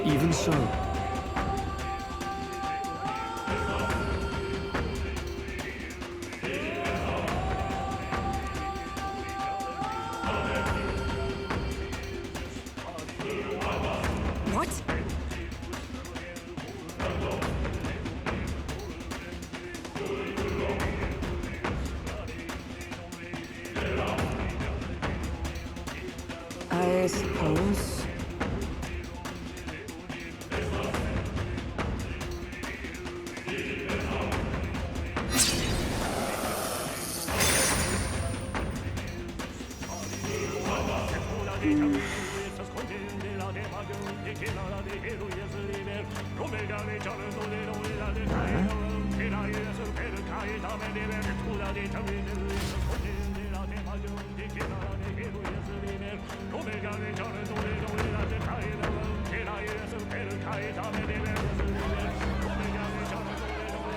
Even so. What? I suppose.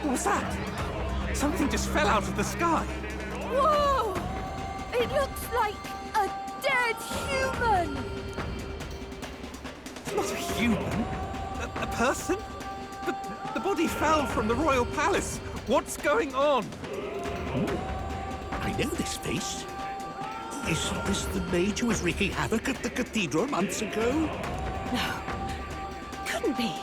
What was that? Something just fell out of the sky. Whoa! It looks like a dead human! It's not a human. A person? But the body fell from the royal palace. What's going on? I know this face. Isn't this the mage who was wreaking havoc at the cathedral months ago? No. Couldn't be.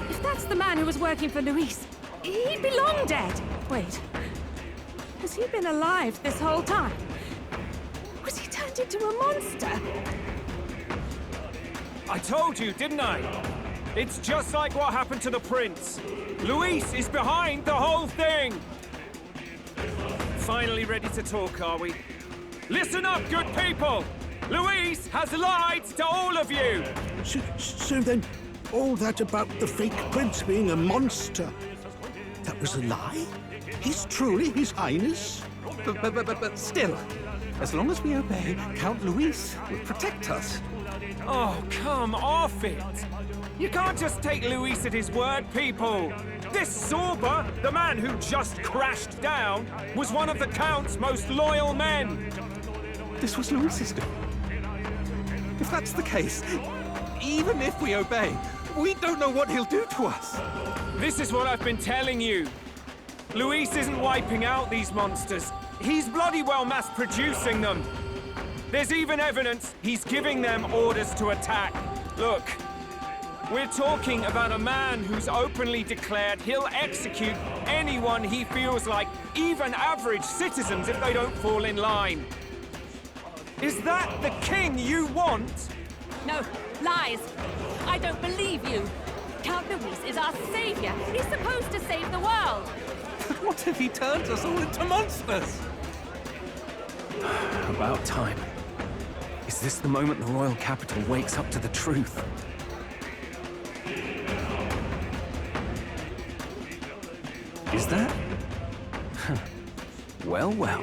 If that's the man who was working for Luis, he'd be long dead. Wait. Has he been alive this whole time? Was he turned into a monster? I told you, didn't I? It's just like what happened to the prince. Luis is behind the whole thing! Finally ready to talk, are we? Listen up, good people! Luis has lied to all of you! So then, all that about the fake prince being a monster, that was a lie? He's truly His Highness? But still, as long as we obey, Count Luis will protect us. Oh, come off it! You can't just take Luis at his word, people! This Zorba, the man who just crashed down, was one of the Count's most loyal men! This was Luis's doing. If that's the case, even if we obey, we don't know what he'll do to us. This is what I've been telling you. Luis isn't wiping out these monsters. He's bloody well mass-producing them. There's even evidence he's giving them orders to attack. Look, we're talking about a man who's openly declared he'll execute anyone he feels like, even average citizens, if they don't fall in line. Is that the king you want? No, lies. I don't believe you. Count Luis is our savior. He's supposed to save the world. But what if he turns us all into monsters? About time. Is this the moment the royal capital wakes up to the truth? Is that? Well, well.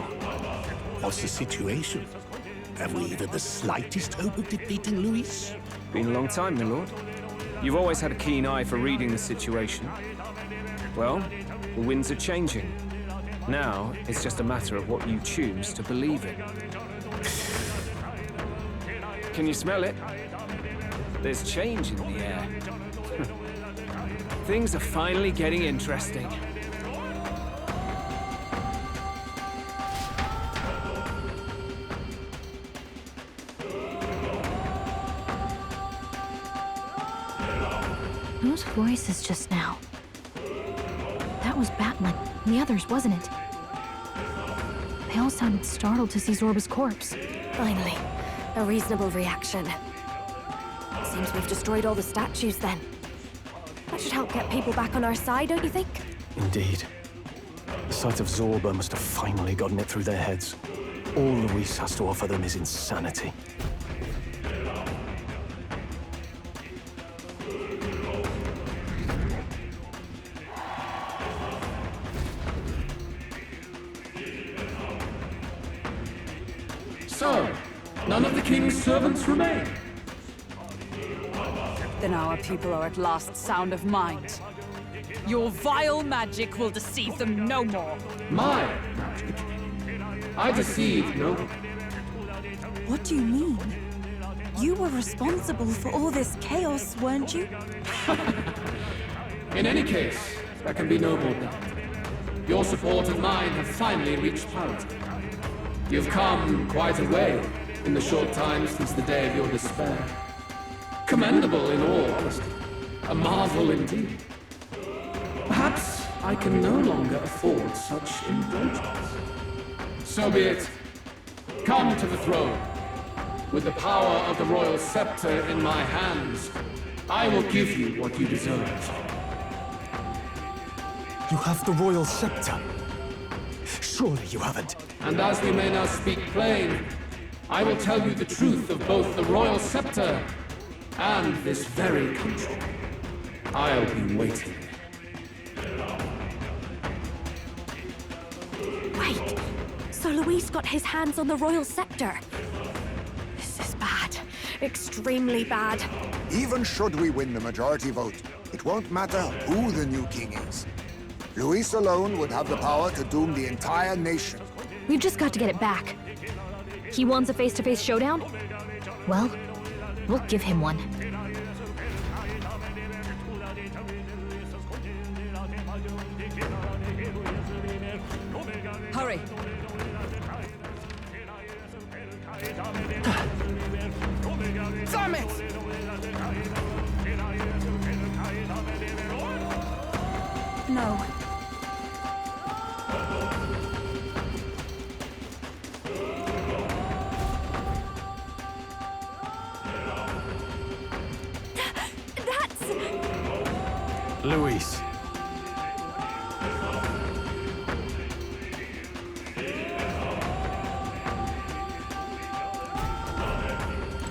What's the situation? Have we even the slightest hope of defeating Luis? Been a long time, my lord. You've always had a keen eye for reading the situation. Well, the winds are changing. Now, it's just a matter of what you choose to believe in. Can you smell it? There's change in the air. Things are finally getting interesting. Those voices just now. That was Batlin, and the others, wasn't it? They all sounded startled to see Zorba's corpse. Finally, a reasonable reaction. Seems we've destroyed all the statues then. That should help get people back on our side, don't you think? Indeed. The sight of Zorba must have finally gotten it through their heads. All Luis has to offer them is insanity. So, none of the king's servants remain. Then our people are at last sound of mind. Your vile magic will deceive them no more. My magic? I deceived no one. What do you mean? You were responsible for all this chaos, weren't you? In any case, there can be no more doubt. Your support and mine have finally reached parity. You've come quite a way in the short time since the day of your despair. Commendable in all honesty. A marvel indeed. Perhaps I can no longer afford such indulgence. So be it. Come to the throne. With the power of the royal scepter in my hands, I will give you what you deserve. You have the royal scepter. Surely you haven't. And as we may now speak plain, I will tell you the truth of both the royal scepter and this very country. I'll be waiting. Wait, so Luis got his hands on the royal scepter. This is bad. Extremely bad. Even should we win the majority vote, it won't matter who the new king is. Luis alone would have the power to doom the entire nation. We've just got to get it back. He wants a face-to-face showdown? Well, we'll give him one. Hurry! Damn it! No. Luis.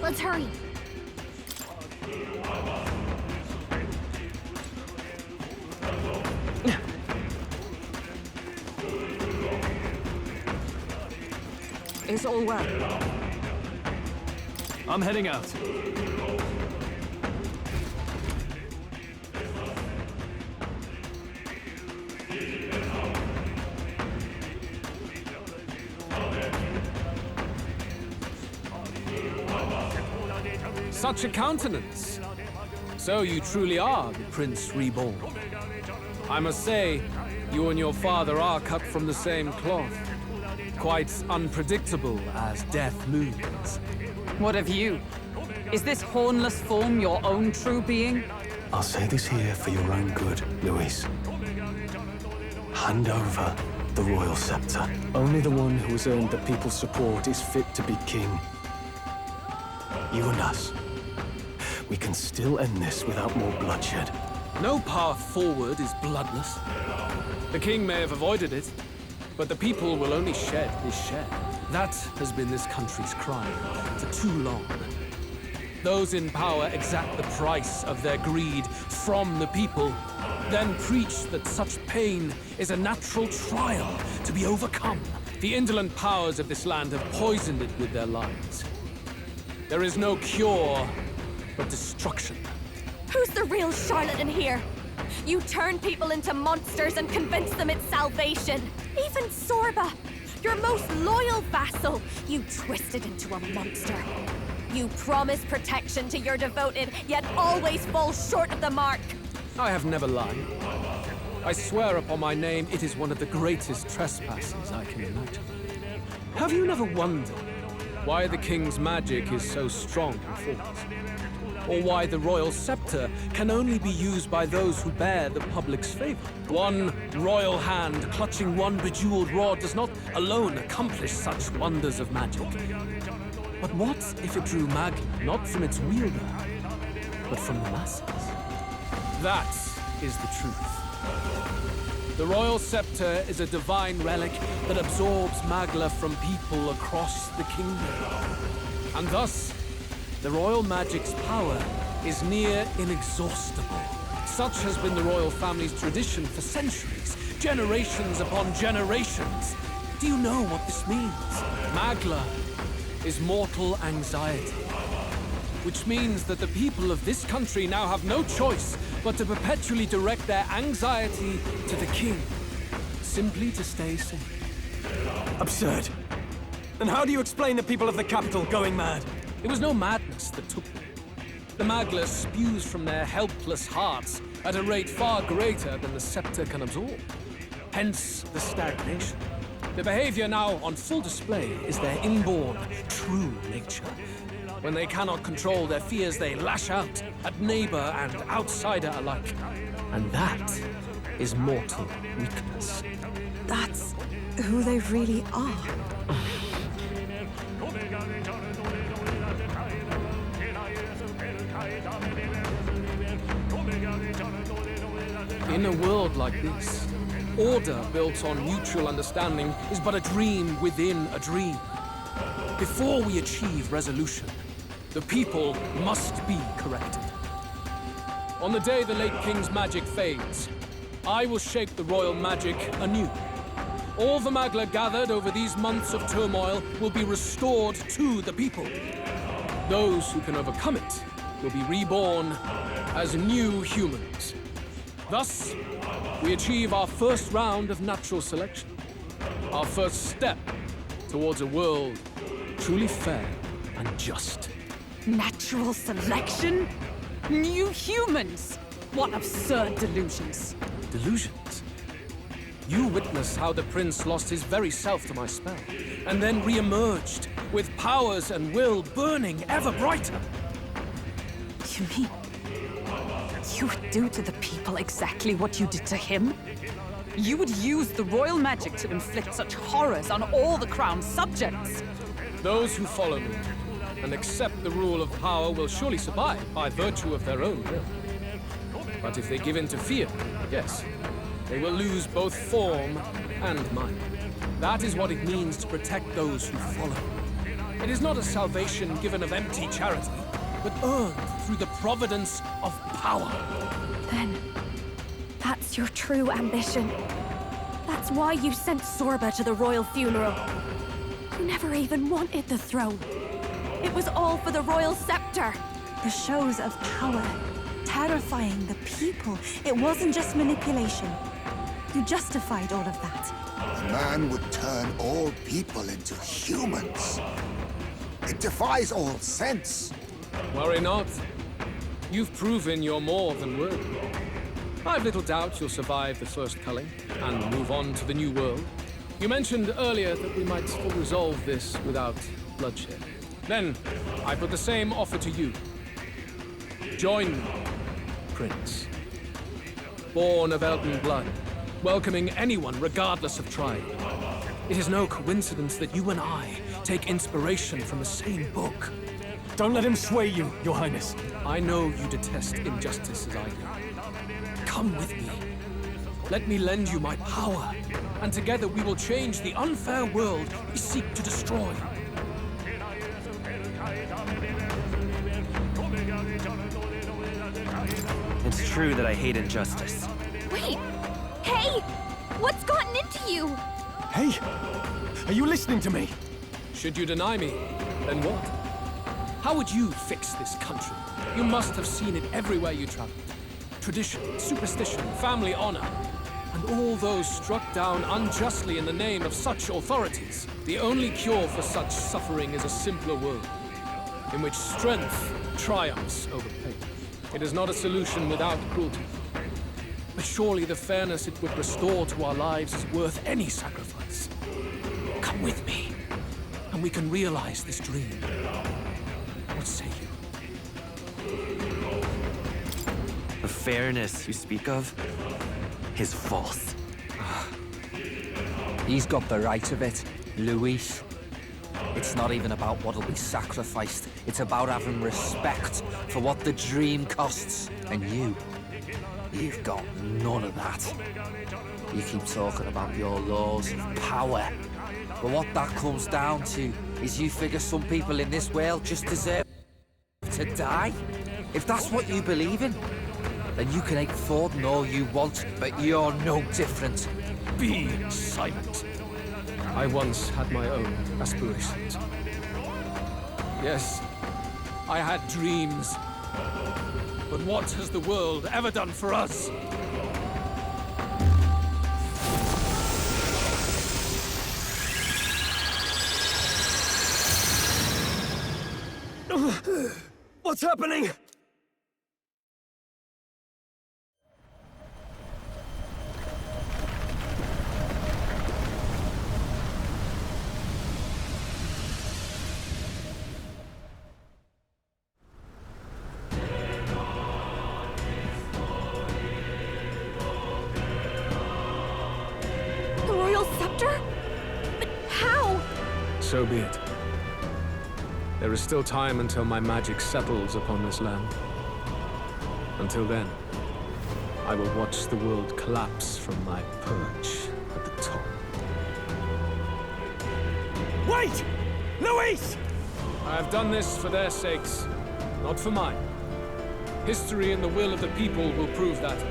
Let's hurry. Is all well? I'm heading out. Such a countenance. So you truly are the Prince Reborn. I must say, you and your father are cut from the same cloth. Quite unpredictable as death looms. What of you? Is this hornless form your own true being? I'll say this here for your own good, Luis. Hand over the royal scepter. Only the one who has earned the people's support is fit to be king. You and us. We can still end this without more bloodshed. No path forward is bloodless. The king may have avoided it, but the people will only shed his shed. That has been this country's crime for too long. Those in power exact the price of their greed from the people, then preach that such pain is a natural trial to be overcome. The indolent powers of this land have poisoned it with their lies. There is no cure but destruction. Who's the real charlatan here? You turn people into monsters and convince them it's salvation. Even Zorba, your most loyal vassal, you twisted into a monster. You promise protection to your devoted, yet always fall short of the mark. I have never lied. I swear upon my name, it is one of the greatest trespasses I can imagine. Have you never wondered why the king's magic is so strong and force? Or why the royal scepter can only be used by those who bear the public's favor? One royal hand clutching one bejeweled rod does not alone accomplish such wonders of magic. But what if it drew magic not from its wielder, but from the masses? That is the truth. The royal scepter is a divine relic that absorbs Magla from people across the kingdom. And thus, the royal magic's power is near inexhaustible. Such has been the royal family's tradition for centuries, generations upon generations. Do you know what this means? Magla is mortal anxiety, which means that the people of this country now have no choice but to perpetually direct their anxiety to the king, simply to stay safe. Absurd. And how do you explain the people of the capital going mad? It was no madness that took them. The Magla spews from their helpless hearts at a rate far greater than the scepter can absorb. Hence the stagnation. The behavior now on full display is their inborn, true nature. When they cannot control their fears, they lash out at neighbor and outsider alike. And that is mortal weakness. That's who they really are. In a world like this, order built on mutual understanding is but a dream within a dream. Before we achieve resolution, the people must be corrected. On the day the late king's magic fades, I will shape the royal magic anew. All the Magla gathered over these months of turmoil will be restored to the people. Those who can overcome it will be reborn as new humans. Thus, we achieve our first round of natural selection. Our first step towards a world truly fair and just. Natural selection? New humans? What absurd delusions. Delusions? You witnessed how the prince lost his very self to my spell, and then re-emerged with powers and will burning ever brighter. You mean you would do to the people exactly what you did to him? You would use the royal magic to inflict such horrors on all the crown's subjects? Those who follow me and accept the rule of power will surely survive by virtue of their own will. But if they give in to fear, yes, they will lose both form and mind. That is what it means to protect those who follow. It is not a salvation given of empty charity, but earned through the providence of power. Then, that's your true ambition. That's why you sent Sorba to the royal funeral. You never even wanted the throne. It was all for the royal scepter. The shows of power, terrifying the people. It wasn't just manipulation. You justified all of that. A man would turn all people into humans. It defies all sense. Worry not. You've proven you're more than worthy. I've little doubt you'll survive the first culling and move on to the new world. You mentioned earlier that we might still resolve this without bloodshed. Then, I put the same offer to you. Join me, Prince. Born of Elven blood, welcoming anyone regardless of tribe. It is no coincidence that you and I take inspiration from the same book. Don't let him sway you, Your Highness. I know you detest injustice as I do. Come with me. Let me lend you my power, and together we will change the unfair world we seek to destroy. It's true that I hate injustice. Wait! Hey! What's gotten into you? Hey! Are you listening to me? Should you deny me, then what? How would you fix this country? You must have seen it everywhere you traveled. Tradition, superstition, family honor, and all those struck down unjustly in the name of such authorities. The only cure for such suffering is a simpler world, in which strength triumphs over pain. It is not a solution without cruelty. But surely the fairness it would restore to our lives is worth any sacrifice. Come with me, and we can realize this dream. What say you? The fairness you speak of is false. He's got the right of it, Luis. It's not even about what'll be sacrificed. It's about having respect for what the dream costs. And You've got none of that. You keep talking about your laws of power. But what that comes down to is you figure some people in this world just deserve to die. If that's what you believe in, then you can hate Forden all you want, but you're no different. Be silent. I once had my own aspirations. Yes, I had dreams. But what has the world ever done for us? What's happening? The royal scepter? But how? So be it. There is still time until my magic settles upon this land. Until then, I will watch the world collapse from my perch at the top. Wait! Luis! I have done this for their sakes, not for mine. History and the will of the people will prove that.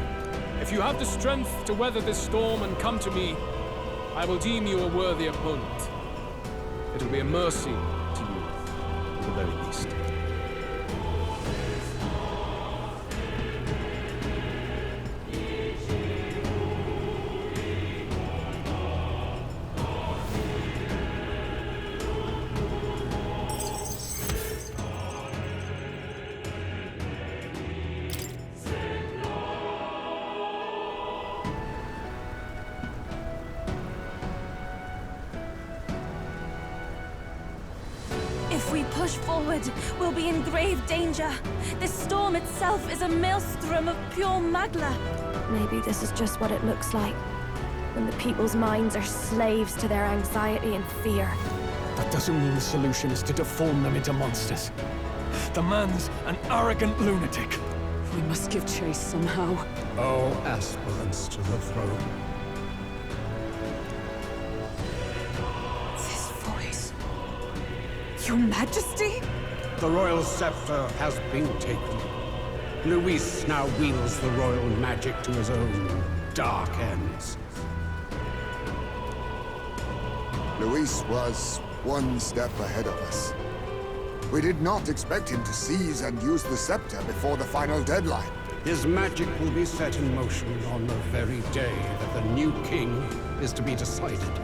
If you have the strength to weather this storm and come to me, I will deem you a worthy opponent. It will be a mercy to you, at the very least. If we push forward, we'll be in grave danger. This storm itself is a maelstrom of pure magla. Maybe this is just what it looks like. When the people's minds are slaves to their anxiety and fear. That doesn't mean the solution is to deform them into monsters. The man's an arrogant lunatic. We must give chase somehow. All aspirants to the throne. This voice. Your Majesty? The royal scepter has been taken. Luis now wields the royal magic to his own dark ends. Luis was one step ahead of us. We did not expect him to seize and use the scepter before the final deadline. His magic will be set in motion on the very day that the new king is to be decided.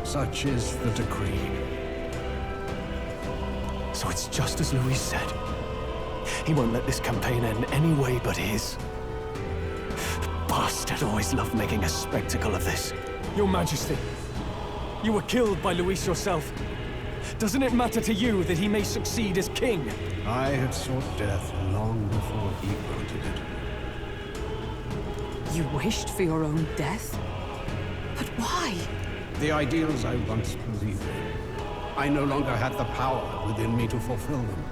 Such is the decree. So it's just as Luis said. He won't let this campaign end any way but his. Bastard always loved making a spectacle of this. Your Majesty, you were killed by Luis yourself. Doesn't it matter to you that he may succeed as king? I had sought death long before he wanted it. You wished for your own death? But why? The ideals I once believed in. I no longer had the power within me to fulfill them.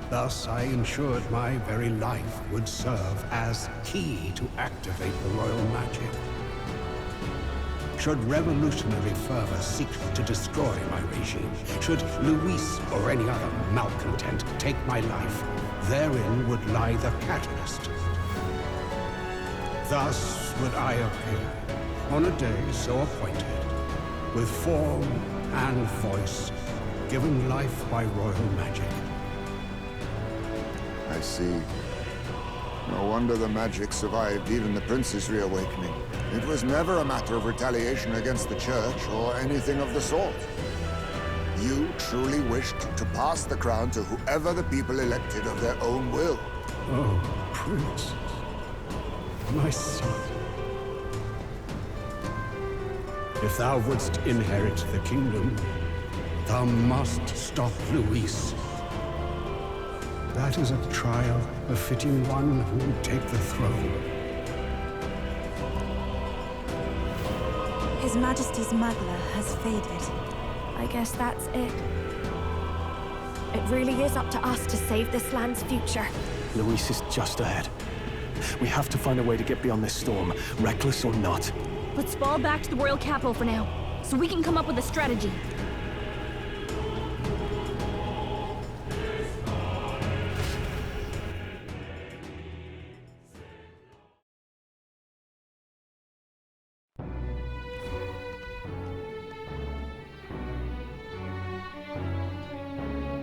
Thus, I ensured my very life would serve as key to activate the royal magic. Should revolutionary fervor seek to destroy my regime, should Luis or any other malcontent take my life, therein would lie the catalyst. Thus would I appear, on a day so appointed, with form and voice, given life by royal magic. I see. No wonder the magic survived even the prince's reawakening. It was never a matter of retaliation against the church or anything of the sort. You truly wished to pass the crown to whoever the people elected of their own will. Oh, Prince. My son. If thou wouldst inherit the kingdom, thou must stop Luis. That is a trial befitting one who would take the throne. His Majesty's magla has faded. I guess that's it. It really is up to us to save this land's future. Luis is just ahead. We have to find a way to get beyond this storm, reckless or not. Let's fall back to the royal capital for now, so we can come up with a strategy.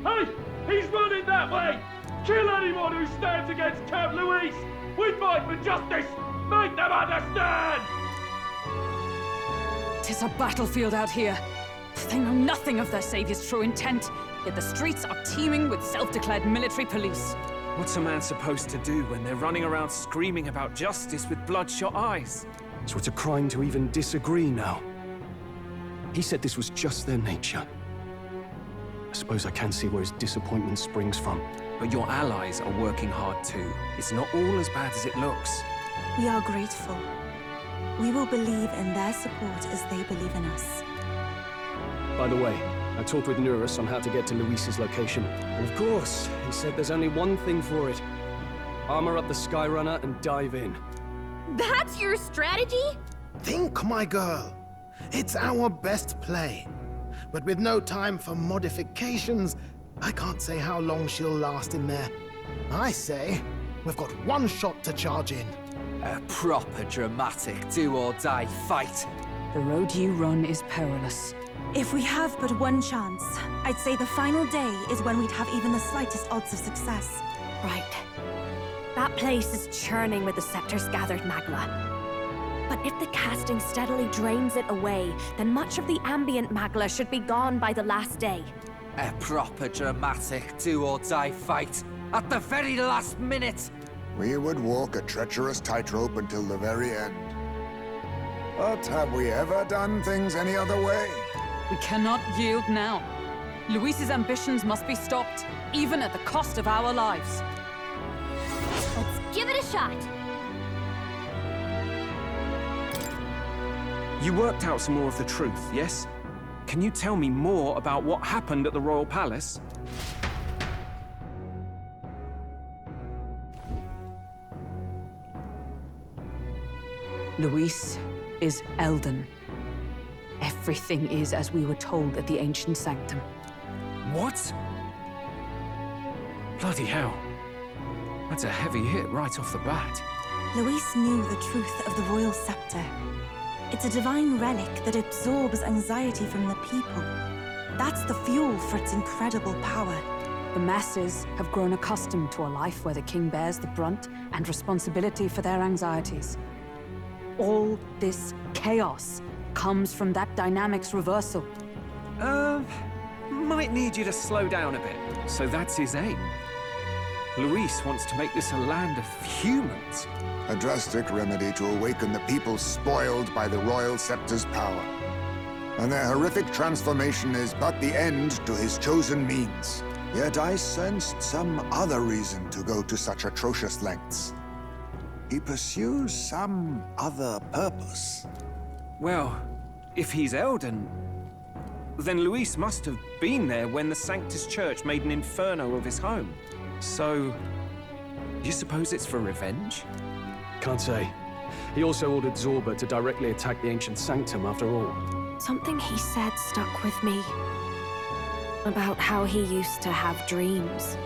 Hey! He's running that way! Kill anyone who stands against Count Luis! We fight for justice! Make them understand! 'Tis a battlefield out here. They know nothing of their savior's true intent, yet the streets are teeming with self-declared military police. What's a man supposed to do when they're running around screaming about justice with bloodshot eyes? So it's a crime to even disagree now. He said this was just their nature. I suppose I can see where his disappointment springs from. But your allies are working hard too. It's not all as bad as it looks. We are grateful. We will believe in their support as they believe in us. By the way, I talked with Nurus on how to get to Luis's location. And of course, he said there's only one thing for it. Armor up the Skyrunner and dive in. That's your strategy? Think, my girl. It's our best play. But with no time for modifications, I can't say how long she'll last in there. I say, we've got one shot to charge in. A proper dramatic do-or-die fight. The road you run is perilous. If we have but one chance, I'd say the final day is when we'd have even the slightest odds of success. Right. That place is churning with the Scepter's gathered magma. But if the casting steadily drains it away, then much of the ambient magma should be gone by the last day. A proper dramatic do-or-die fight. At the very last minute. We would walk a treacherous tightrope until the very end. But have we ever done things any other way? We cannot yield now. Luis's ambitions must be stopped, even at the cost of our lives. Let's give it a shot. You worked out some more of the truth, yes? Can you tell me more about what happened at the Royal Palace? Luis is Elden. Everything is as we were told at the Ancient Sanctum. What? Bloody hell. That's a heavy hit right off the bat. Luis knew the truth of the royal scepter. It's a divine relic that absorbs anxiety from the people. That's the fuel for its incredible power. The masses have grown accustomed to a life where the king bears the brunt and responsibility for their anxieties. All this chaos comes from that dynamic's reversal. Might need you to slow down a bit. So that's his aim. Luis wants to make this a land of humans. A drastic remedy to awaken the people spoiled by the royal scepter's power. And their horrific transformation is but the end to his chosen means. Yet I sensed some other reason to go to such atrocious lengths. He pursues some other purpose. Well, if he's Elden, then Luis must have been there when the Sanctus Church made an inferno of his home. So, you suppose it's for revenge? Can't say. He also ordered Zorba to directly attack the Ancient Sanctum after all. Something he said stuck with me. About how he used to have dreams.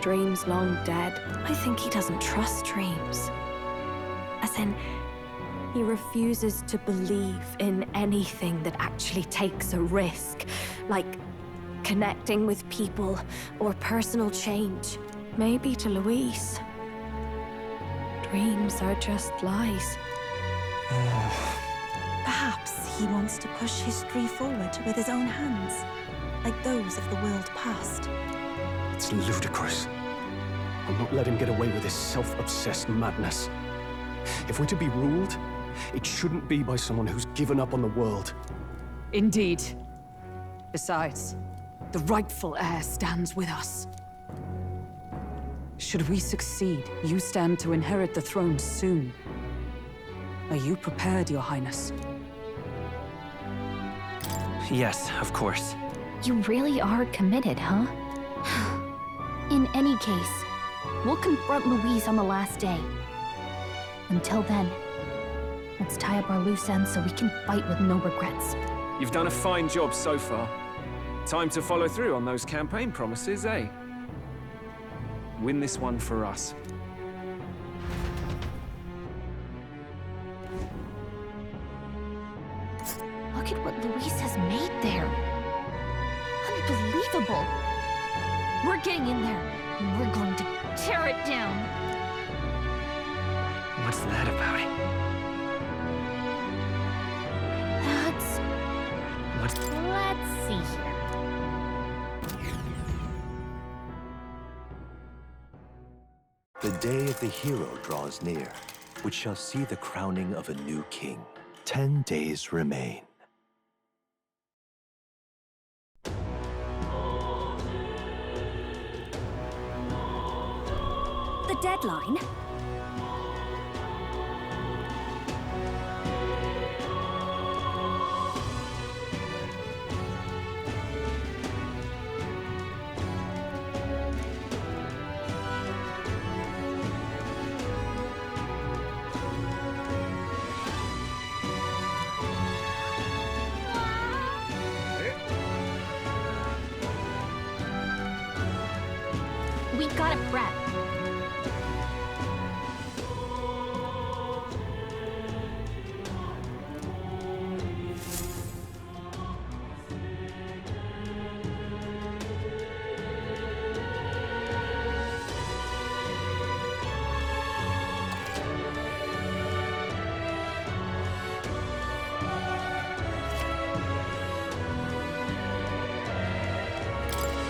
Dreams long dead. I think he doesn't trust dreams. As in, he refuses to believe in anything that actually takes a risk. Like connecting with people or personal change. Maybe to Luis, dreams are just lies. Perhaps he wants to push history forward with his own hands, like those of the world past. It's ludicrous. I'll not let him get away with this self-obsessed madness. If we're to be ruled, it shouldn't be by someone who's given up on the world. Indeed. Besides, the rightful heir stands with us. Should we succeed, you stand to inherit the throne soon. Are you prepared, Your Highness? Yes, of course. You really are committed, huh? In any case, We'll confront Louise on the last day. Until then, let's tie up our loose ends so we can fight with no regrets. You've done a fine job so far. Time to follow through on those campaign promises, eh? Win this one for us. Look at what Louise has made there. Unbelievable. We're getting in there, and we're going to tear it down. What's that about? That's... What's... Let's see here. The day of the hero draws near, which shall see the crowning of a new king. 10 days remain. The deadline? We got it, Brett.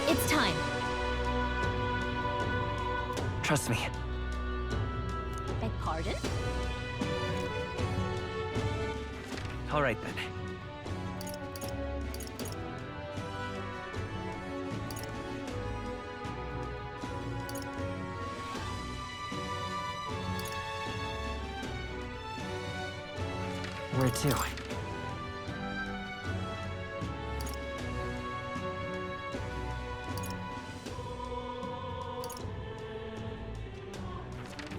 It's time. Trust me. Beg pardon? All right, then. Where to?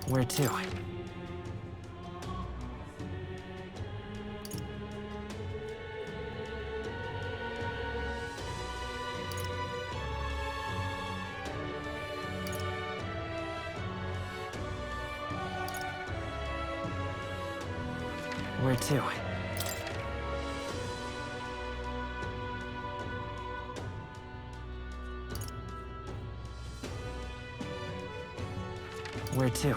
Where to? Where to? Where to?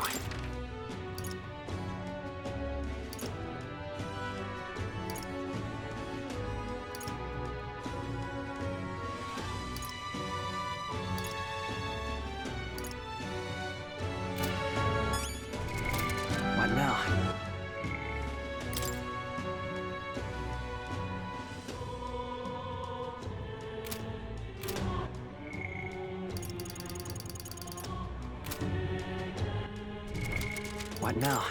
What now? What now?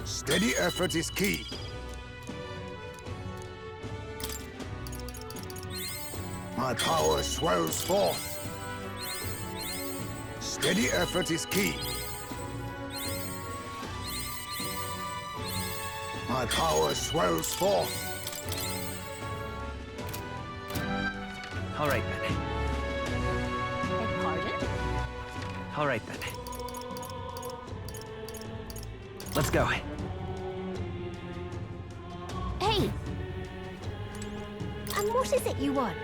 Steady effort is key. My power swells forth. Steady effort is key. My power swells forth. All right, then. Beg pardon? All right, then. Let's go. Hey! What is it you want?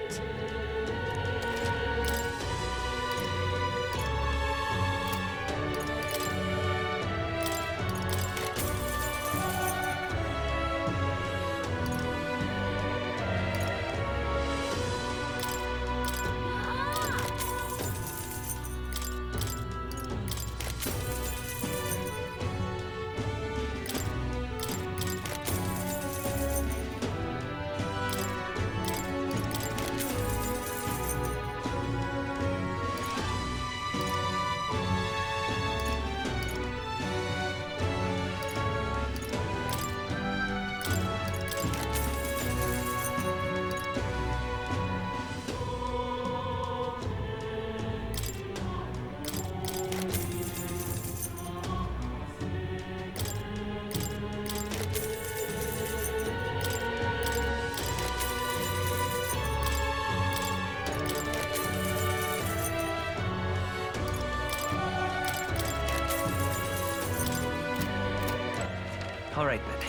All right, then.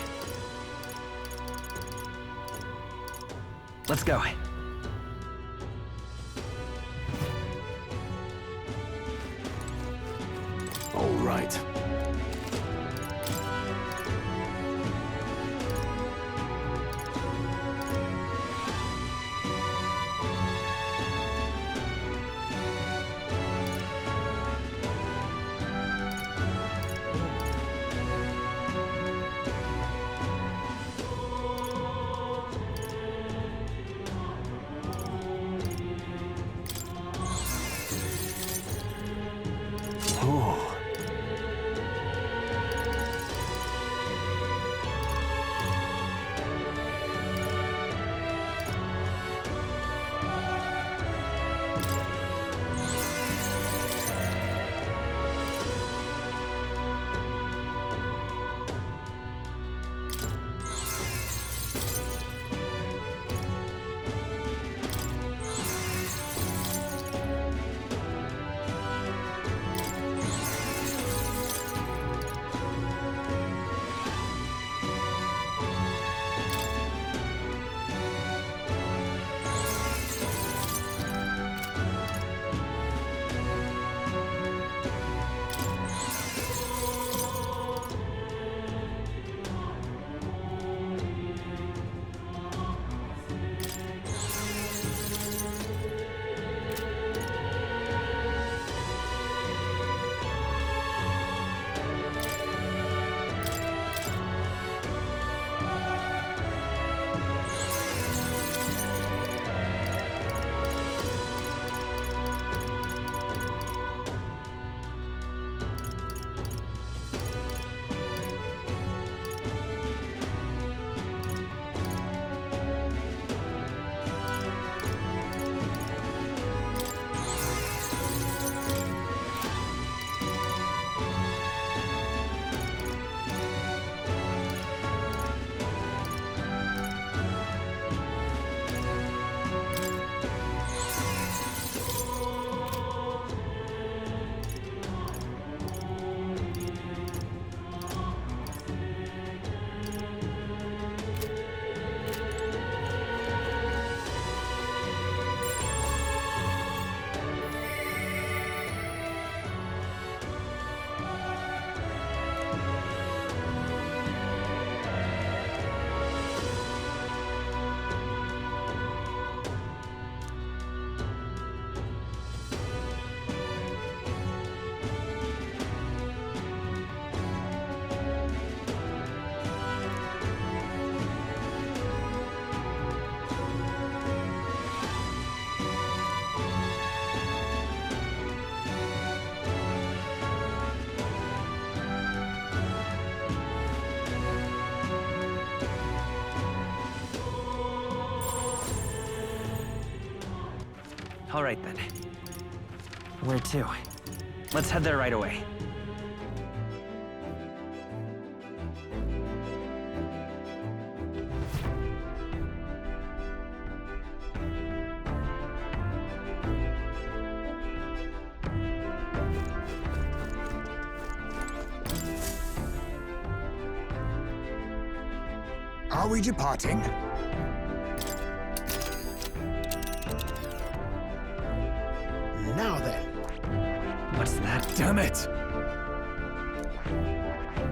Let's go. All right. All right, then. Where to? Let's head there right away. Are we departing? Now then. What's that? Damn it!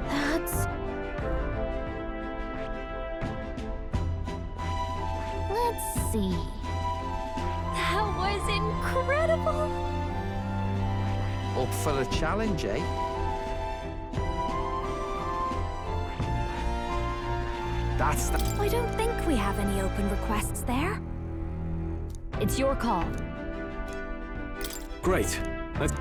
That's... Let's see. That was incredible! Up for the challenge, eh? That's the... I don't think we have any open requests there. It's your call. Great. Let's...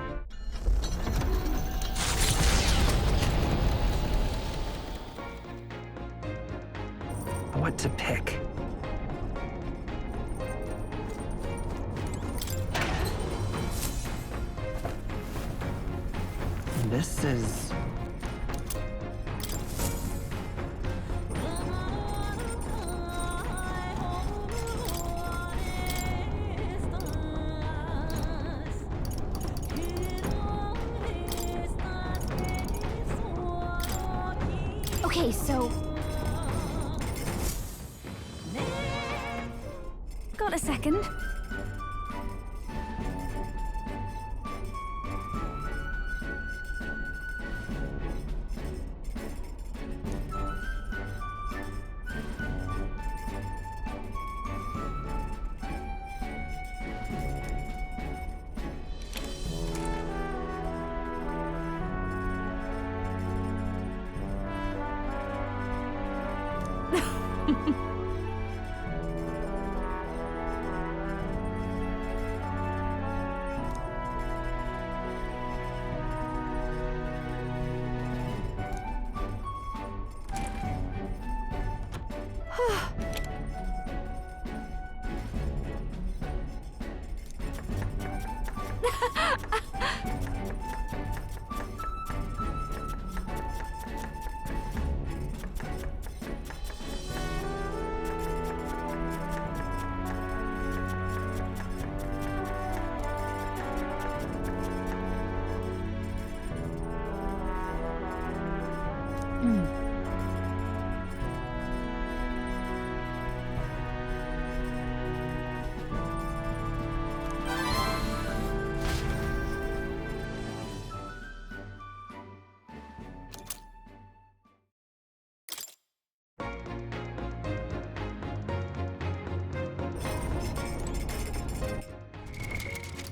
What to pick? This is... Okay, Okay, so... Got a second?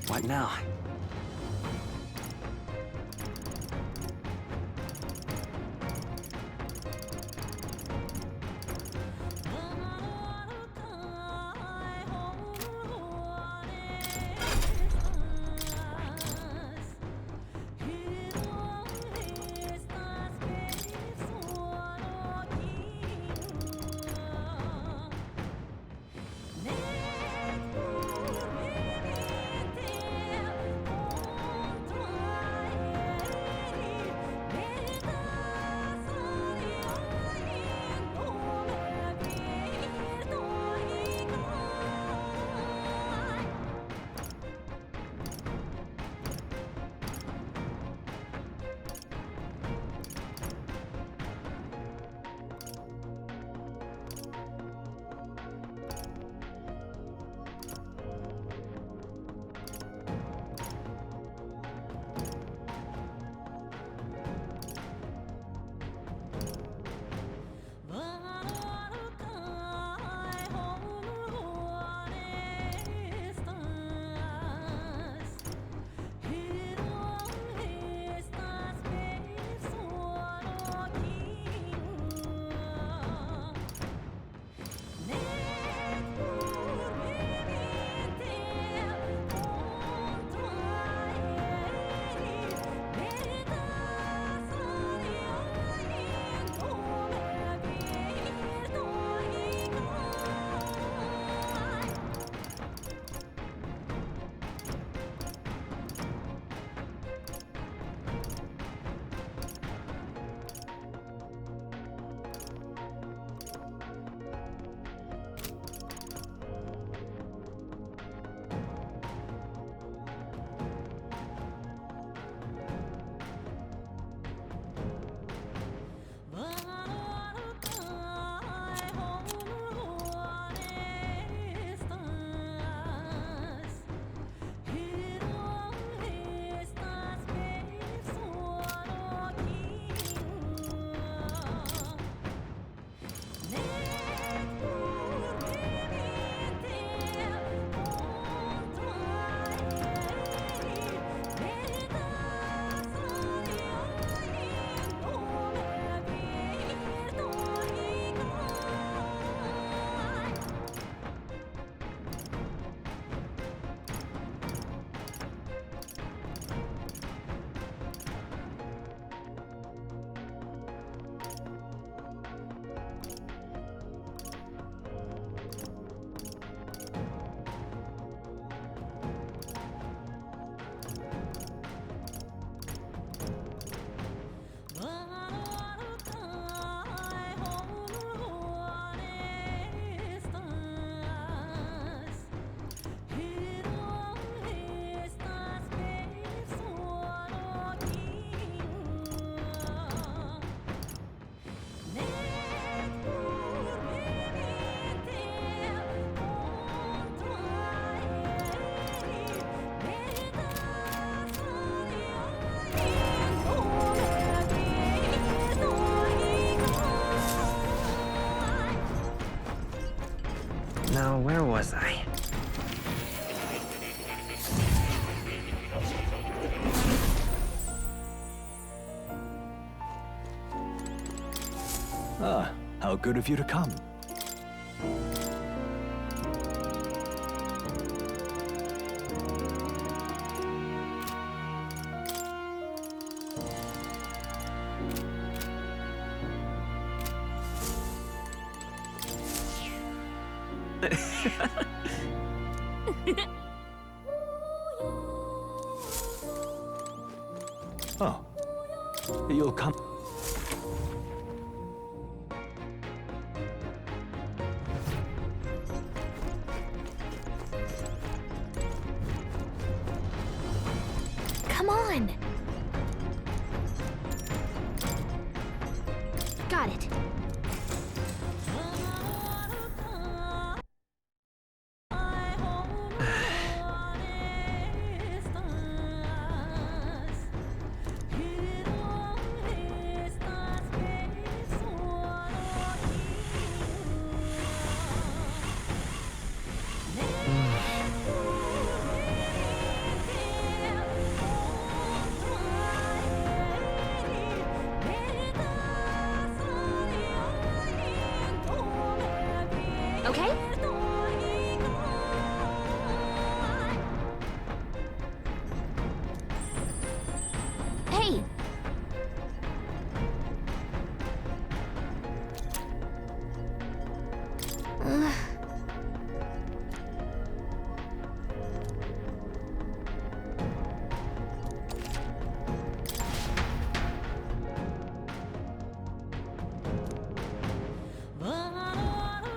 What now? Now, where was I? Ah, how good of you to come. Oh, you'll come. Come on! Got it. Okay? Hey!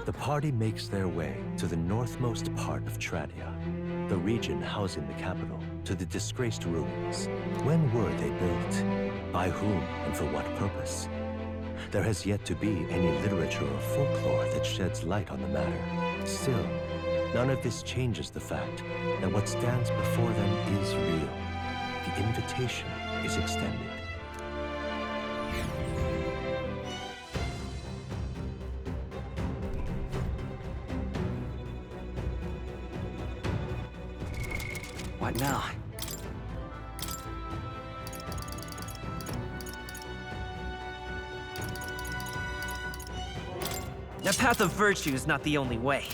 The party makes their way to the northmost part of Tradia, the region housing the capital, to the disgraced ruins. When were they built? By whom and for what purpose? There has yet to be any literature or folklore that sheds light on the matter. Still, none of this changes the fact that what stands before them is real. The invitation is extended. What now? The path of virtue is not the only way.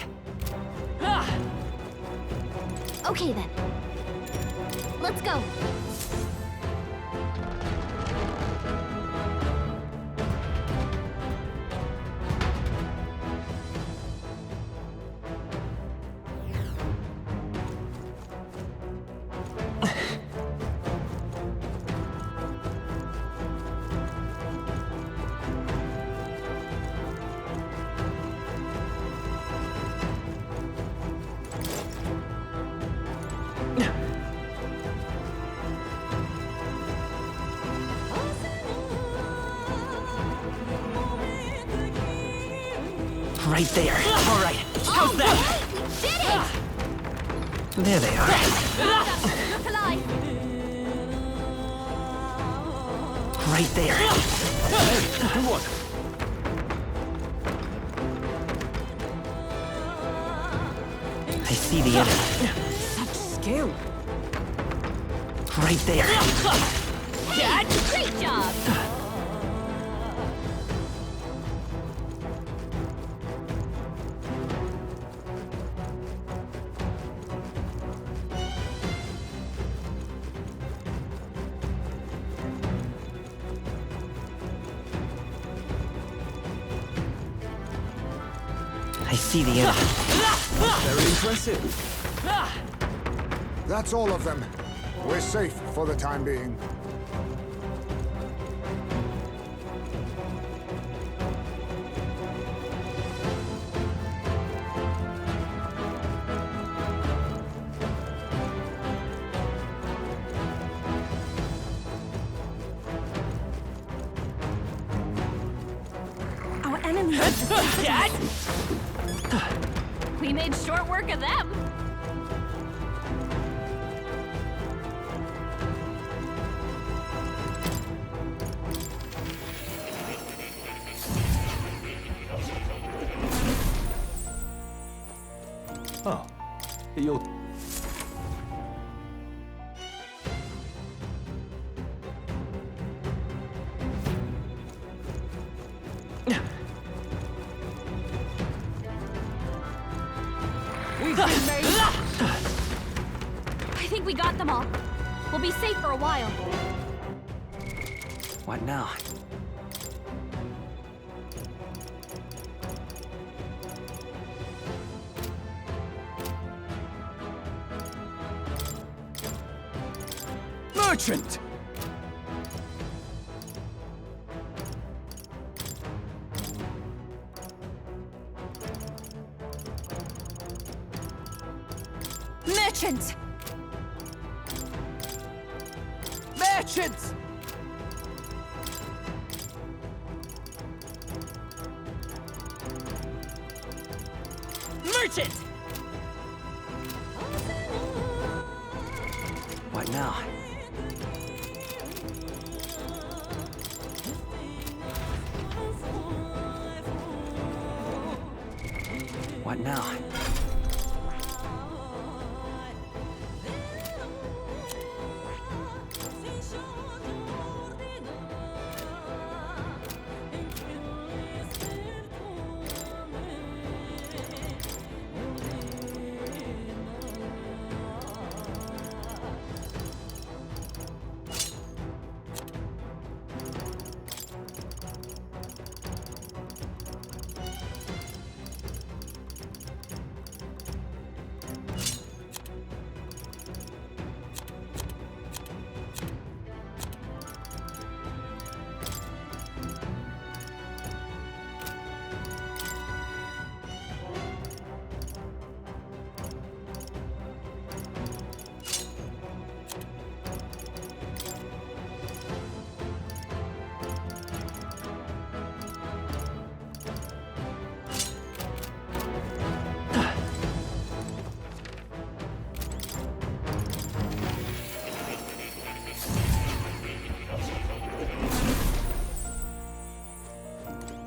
Okay then. Let's go. Right there. All right. How's that? We did it! There they are. Look alive! Right there. Come on. I see the enemy. Such skill. Right there. Great job! I see the enemy. Very impressive. That's all of them. We're safe for the time being. Our enemies We made short work of them. Oh, you'll... We've been made... I think we got them all. We'll be safe for a while. What now? Merchant! Merchant! Merchant! Merchant! What now? What now?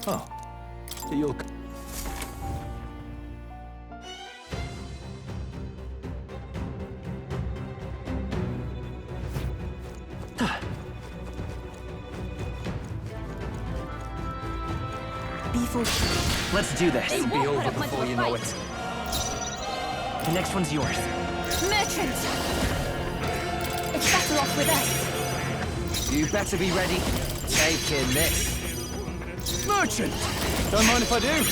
Oh, you'll... Let's do this. It'll be over before you know it. The next one's yours. Merchant! It's better off with us. You better be ready. Take in this. Merchant! Don't mind if I do.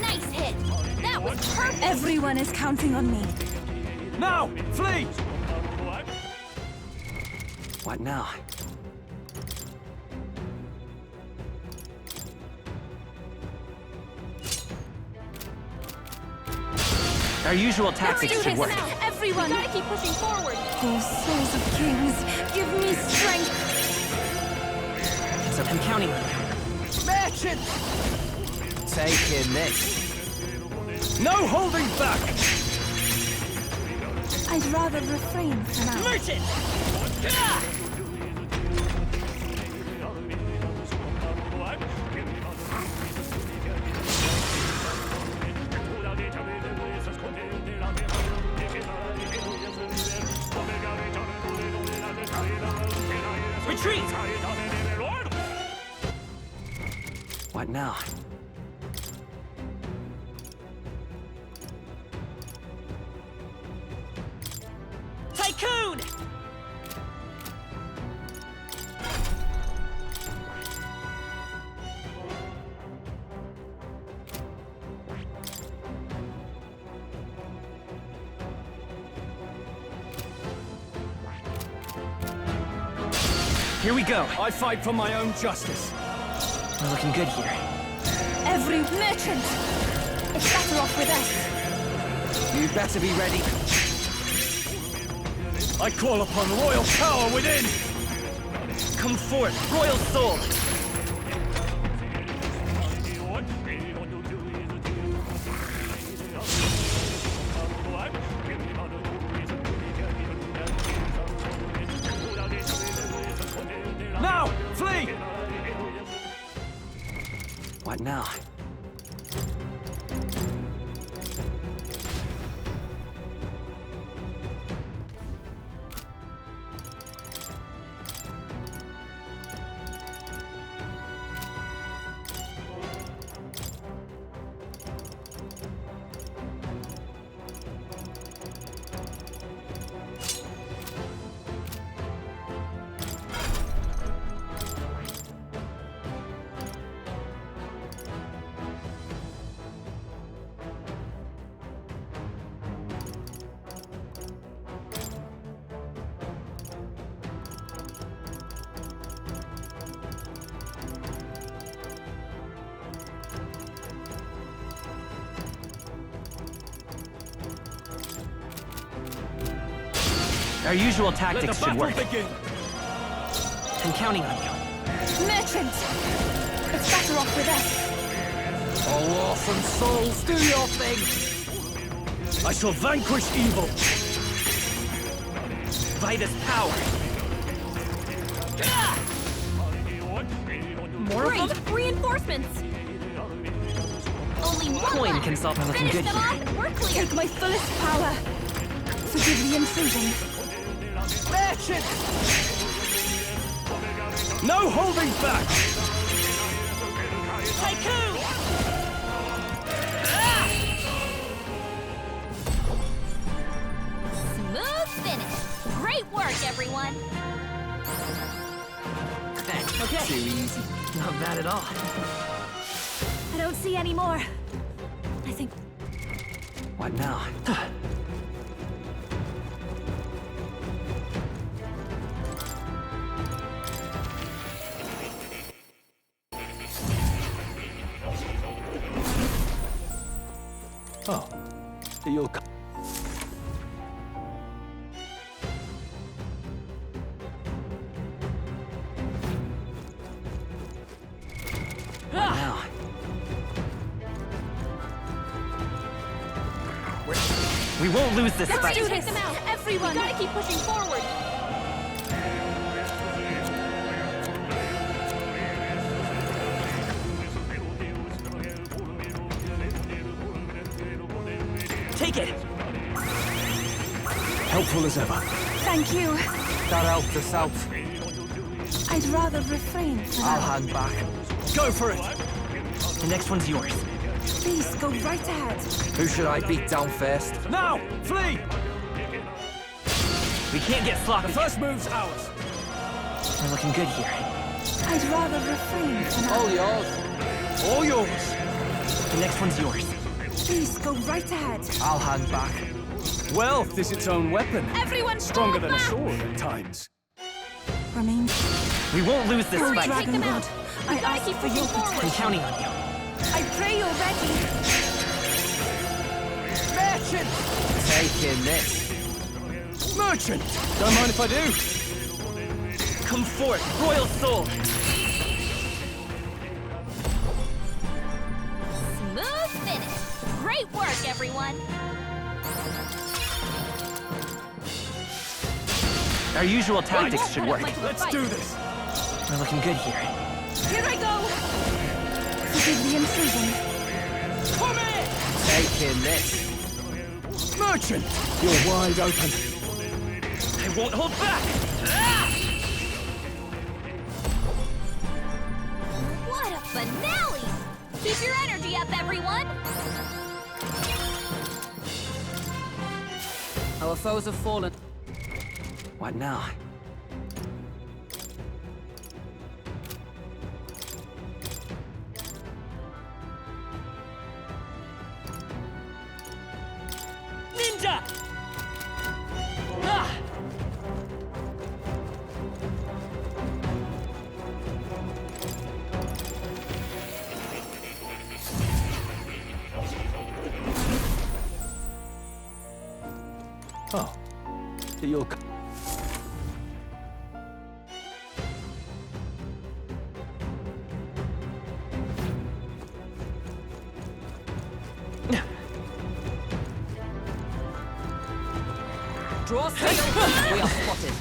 Nice hit! That was perfect! Everyone is counting on me. Now, flee! What now? Our usual tactics should work. Everyone! We gotta keep pushing forward! Oh, souls of kings, give me strength! So I'm counting on you. Merchant! Take in this. No holding back! I'd rather refrain for now. Merchant! Retreat! What now? Tycoon! Here we go. I fight for my own justice. We're looking good here. Every merchant! It's better off with us. You better be ready. I call upon royal power within! Come forth, royal soul! Now, flee! What now? Our usual tactics should work. Begin. I'm counting on you. Merchant! It's better off with us. Oh, orphan souls, do your thing! I shall vanquish evil. Vitus power. More of them? Reinforcements! Only one Coin left. can solve looking Finish good them here. off and we're clear. Take my fullest power. Forgive the intrusion. Merchant! No holding back! Tycoon! Smooth finish. Great work, everyone. Okay. Too easy. Not bad at all. I don't see any more. I think... What now? Oh, you'll come. Now. We won't lose this Let's fight. do this! Take them out, everyone! We gotta keep pushing forward! Take it! Helpful as ever. Thank you. That helped us out. I'd rather refrain for I'll now. hang back. Go for it! The next one's yours. Please, go right ahead. Who should I beat down first? Now! Flee! We can't get sloppy. The first move's ours. We're looking good here. I'd rather refrain for now. All yours. All yours. The next one's yours. Please, go right ahead. I'll hang back. Wealth is its own weapon. Everyone Stronger than a back. sword at times. Remain. We won't lose this Oh, fight. Dragon God, I ask for your I'm protection. counting on you. I pray you're ready. Merchant! Taking this. Merchant! Don't mind if I do. Come forth, royal soul. Smooth finish. Great work, everyone. Our usual tactics should work. Let's do this. We're looking good here. Here I go. Forgive the intrusion. Come in! Taking this. Merchant! You're wide open. I won't hold back! What a finale! Keep your energy up, everyone. Our foes have fallen. What now? Ninja! Ah! Oh, you'll come. Draw sail. We are spotted.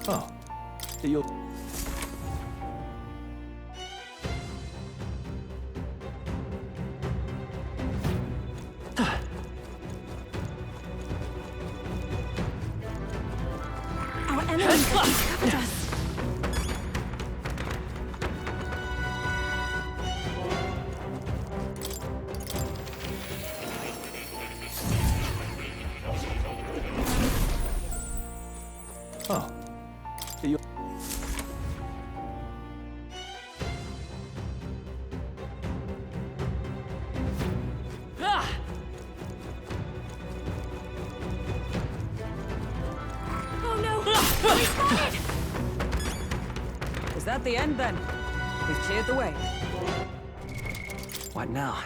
Oh, you'll. Our enemies have discovered us. Oh, you'll. Ah! Oh no! We're spotted! at the end, then. We've cleared the way. What now?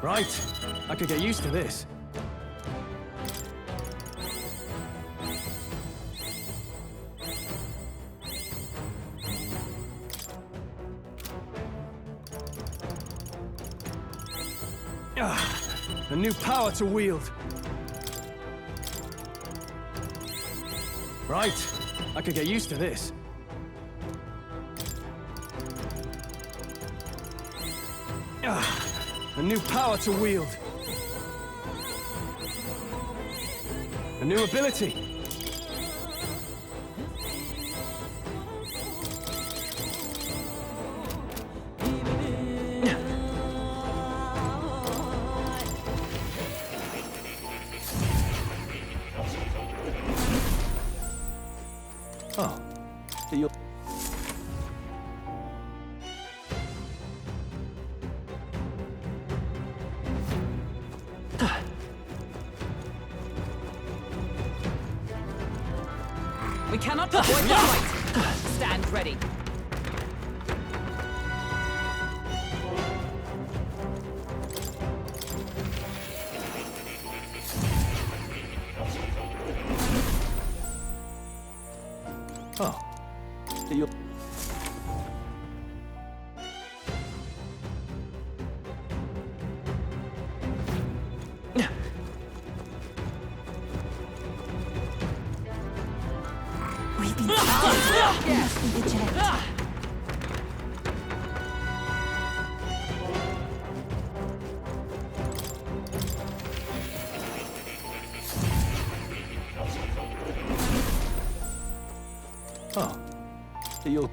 Right. I could get used to this. A new power to wield. Right. I could get used to this. A new power to wield. A new ability. Oh. You'll... We cannot avoid the fight. Stand ready. Oh. You'll... We've been spotted. We must be vigilant. Oh. You'll...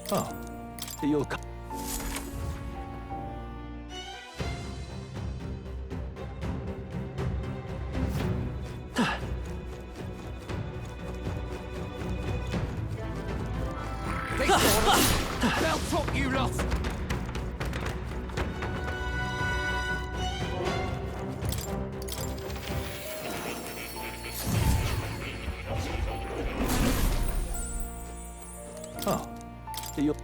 Oh. You'll... They'll top you lot! Oh. You'll...